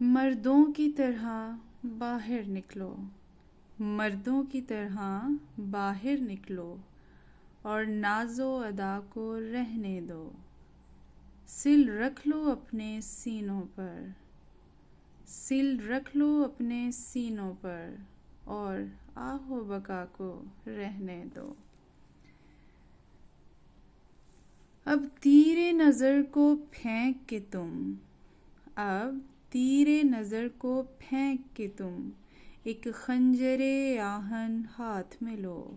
مردوں کی طرح باہر نکلو، مردوں کی طرح باہر نکلو اور ناز و ادا کو رہنے دو۔ سل رکھ لو اپنے سینوں پر، سل رکھ لو اپنے سینوں پر اور آہ و بکا کو رہنے دو۔ اب تیرے نظر کو پھینک کے تم، اب تیرے نظر کو پھینک کے تم ایک خنجر آہن ہاتھ میں لو۔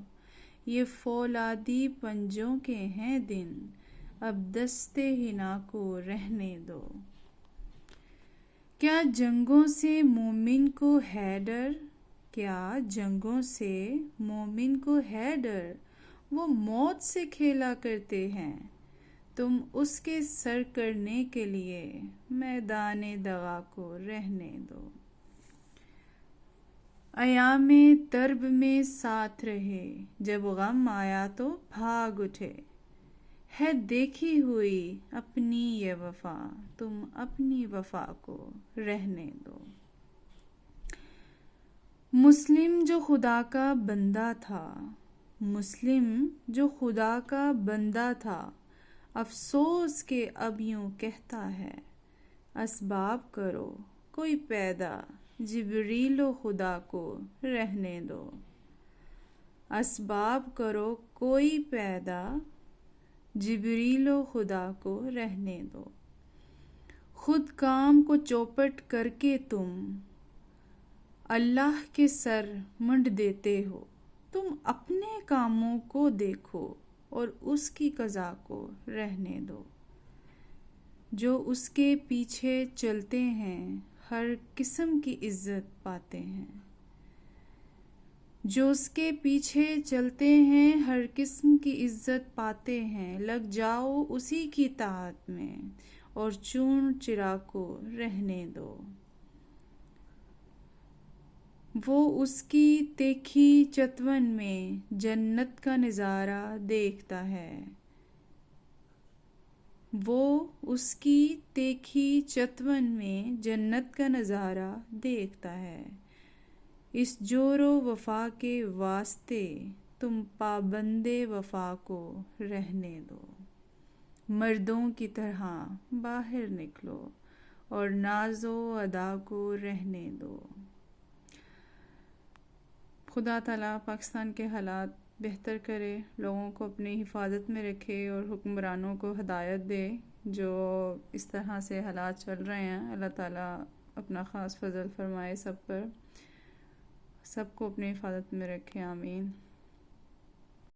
یہ فولادی پنجوں کے ہیں دن، اب دست حنا کو رہنے دو۔ کیا جنگوں سے مومن کو ہے ڈر، کیا جنگوں سے مومن کو ہے ڈر، وہ موت سے کھیلا کرتے ہیں، تم اس کے سر کرنے کے لیے میدان دغا کو رہنے دو۔ ایام ترب میں ساتھ رہے، جب غم آیا تو بھاگ اٹھے، ہے دیکھی ہوئی اپنی یہ وفا، تم اپنی وفا کو رہنے دو۔ مسلم جو خدا کا بندہ تھا، مسلم جو خدا کا بندہ تھا، افسوس کہ اب یوں کہتا ہے، اسباب کرو کوئی پیدا، جبریل و خدا کو رہنے دو۔ اسباب کرو کوئی پیدا، جبریل و خدا کو رہنے دو۔ خود کام کو چوپٹ کر کے تم اللہ کے سر منڈ دیتے ہو، تم اپنے کاموں کو دیکھو اور اس کی قضا کو رہنے دو۔ جو اس کے پیچھے چلتے ہیں ہر قسم کی عزت پاتے ہیں، جو اس کے پیچھے چلتے ہیں ہر قسم کی عزت پاتے ہیں، لگ جاؤ اسی کی طاعت میں اور چون چرا کو رہنے دو۔ وہ اس کی تیکھی چتون میں جنت کا نظارہ دیکھتا ہے، وہ اس کی تیکھی چتون میں جنت کا نظارہ دیکھتا ہے۔ اس جور و وفا کے واسطے تم پابند وفا کو رہنے دو۔ مردوں کی طرح باہر نکلو اور ناز و ادا کو رہنے دو۔ خدا تعالیٰ پاکستان کے حالات بہتر کرے، لوگوں کو اپنی حفاظت میں رکھے اور حکمرانوں کو ہدایت دے جو اس طرح سے حالات چل رہے ہیں۔ اللہ تعالیٰ اپنا خاص فضل فرمائے سب پر، سب کو اپنی حفاظت میں رکھے، آمین۔